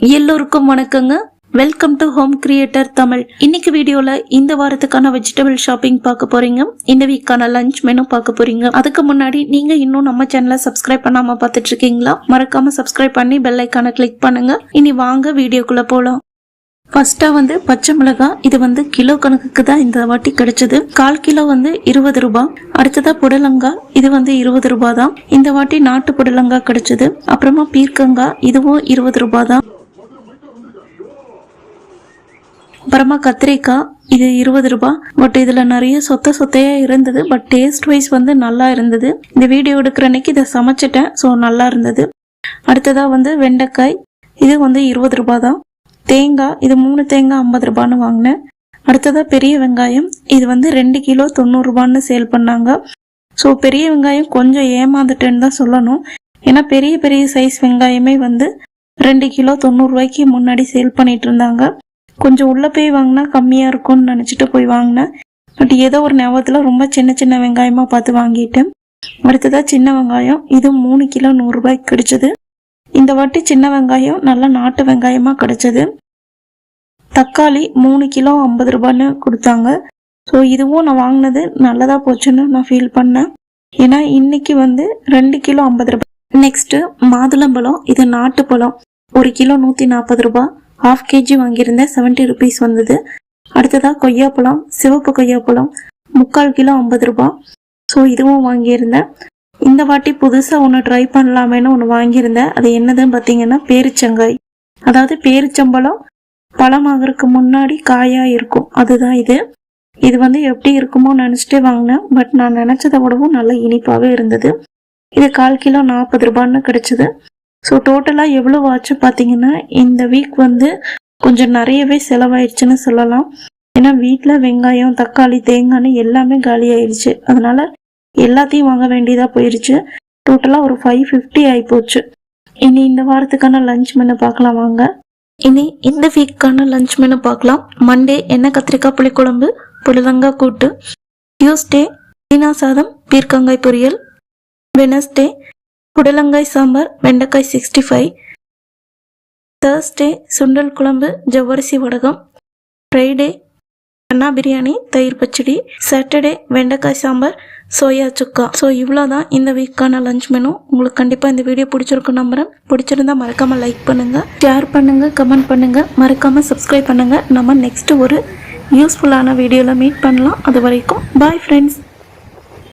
எல்லோருக்கும் வணக்கங்க. Welcome to home creator Tamil. இன்னைக்கு வீடியோல இந்த வாரத்துக்கான வெஜிடபிள் ஷாப்பிங் பார்க்க போறீங்க. இந்த வீக்கான லஞ்ச் மெனு பார்க்க போறீங்க. அதுக்கு முன்னாடி நீங்க இன்னும் நம்ம சேனலை சப்ஸ்கிரைப் பண்ணாம பார்த்துட்டு இருக்கீங்களா? மறக்காம சப்ஸ்கிரைப் பண்ணி பெல் ஐக்கான கிளிக் பண்ணுங்க. இனி வாங்க வீடியோக்குள்ள போலாம். ஃபர்ஸ்டா பச்சை மிளகாய், இது கிலோ கணக்குக்கு தான் இந்த வாட்டி கிடைச்சது. 1/4 கிலோ 20 ரூபாய். அடுத்ததா புடலங்காய், இது 20 ரூபாய் தான். இந்த வாட்டி நாட்டு புடலங்காய் கிடைச்சது. அப்புறமா பீர்க்கங்காய், இதுவும் 20 ரூபாய் தான். அப்புறமா கத்திரிக்காய், இது 20 ரூபாய். பட் இதுல நிறைய சொத்தையா இருந்தது. பட் டேஸ்ட் வைஸ் நல்லா இருந்தது. இந்த வீடியோ எடுக்கிற அன்னைக்கு இதை சமைச்சிட்டேன். ஸோ நல்லா இருந்தது. அடுத்ததா வெண்டைக்காய், இது 20 ரூபாய் தான். தேங்காய், இது 3 தேங்காய் 50 ரூபான்னு வாங்கினேன். அடுத்ததா பெரிய வெங்காயம், இது 2 கிலோ 90 ரூபான்னு சேல் பண்ணாங்க. ஸோ பெரிய வெங்காயம் கொஞ்சம் ஏமாந்துட்டேன்னு தான் சொல்லணும். ஏன்னா பெரிய பெரிய சைஸ் வெங்காயமே 2 கிலோ 90 ரூபாய்க்கு முன்னாடி சேல் பண்ணிட்டு இருந்தாங்க. கொஞ்சம் உள்ள போய் வாங்கினா கம்மியா இருக்கும்னு நினைச்சிட்டு போய் வாங்கினேன். பட் ஏதோ ஒரு ஞாபகத்துல ரொம்ப சின்ன சின்ன வெங்காயமா பார்த்து வாங்கிட்டேன். அடுத்ததா சின்ன வெங்காயம், இது 3 கிலோ 100 ரூபாய்க்கு கிடைச்சது. இந்த வாட்டி சின்ன வெங்காயம் நல்ல நாட்டு வெங்காயமா கிடைச்சது. தக்காளி 3 கிலோ 50 ரூபான்னு கொடுத்தாங்க. ஸோ இதுவும் நான் வாங்கினது நல்லதா போச்சுன்னு நான் ஃபீல் பண்ணேன். ஏன்னா இன்னைக்கு 2 கிலோ 50 ரூபாய். நெக்ஸ்ட் மாதுளம்பழம், இது நாட்டு பழம், 1 கிலோ 140 ரூபாய். 1/2 kg வாங்கியிருந்தேன், 70 ருபீஸ் வந்தது. அடுத்ததா கொய்யாப்பழம், சிவப்பு கொய்யாப்பழம் 3/4 கிலோ 50 ரூபாய். ஸோ இதுவும் வாங்கியிருந்தேன். இந்த வாட்டி புதுசா ஒன்று ட்ரை பண்ணலாமேன்னு ஒன்று வாங்கியிருந்தேன். அது என்னதுன்னு பார்த்தீங்கன்னா பேரிச்சங்காய். அதாவது பேரிச்சம்பழம் பழமாகறதுக்கு முன்னாடி காயா இருக்கும், அதுதான் இது. இது எப்படி இருக்குமோ நினைச்சிட்டே வாங்கினேன். பட் நான் நினைச்சதை விடவும் நல்ல இனிப்பாவே இருந்தது. இது 1/4 கிலோ 40 ரூபான்னு கிடைச்சது. ஸோ டோட்டலாக எவ்வளோ ஆச்சு பார்த்தீங்கன்னா, இந்த வீக் கொஞ்சம் நிறையவே செலவாயிடுச்சுன்னு சொல்லலாம். ஏன்னா வீட்டில் வெங்காயம், தக்காளி, தேங்காய்னு எல்லாமே காலி ஆயிடுச்சு. அதனால எல்லாத்தையும் வாங்க வேண்டியதாக போயிடுச்சு. டோட்டலாக ஒரு 550 ஆகிப்போச்சு. இனி இந்த வாரத்துக்கான லஞ்ச் மெனு பார்க்கலாம் வாங்க. இனி இந்த வீக்கான லஞ்ச் மெனு பார்க்கலாம். மண்டே எண்ணெய் கத்திரிக்காய் புளிக்குழம்பு, புடலங்காய் கூட்டு. டியூஸ்டே சீனா சாதம், பீர்க்கங்காய் பொரியல். வெனஸ்டே புடலங்காய் சாம்பார், வெண்டைக்காய் 65. தேர்ஸ்டே சுண்டல் குழம்பு, ஜவ்வரிசி வடகம். ஃப்ரைடே அண்ணா பிரியாணி, தயிர் பச்சடி. சாட்டர்டே வெண்டைக்காய் சாம்பார், சோயா சுக்கா. ஸோ இவ்வளோதான் இந்த வீக்கான லஞ்ச் மெனு. உங்களுக்கு கண்டிப்பாக இந்த வீடியோ பிடிச்சிருக்கும் நம்புறேன். பிடிச்சிருந்தா மறக்காம லைக் பண்ணுங்க, ஷேர் பண்ணுங்க, கமெண்ட் பண்ணுங்க, மறக்காம சப்ஸ்கிரைப் பண்ணுங்க. நம்ம நெக்ஸ்ட் ஒரு யூஸ்ஃபுல்லான வீடியோவில் மீட் பண்ணலாம். அது வரைக்கும் பாய் ஃப்ரெண்ட்ஸ்.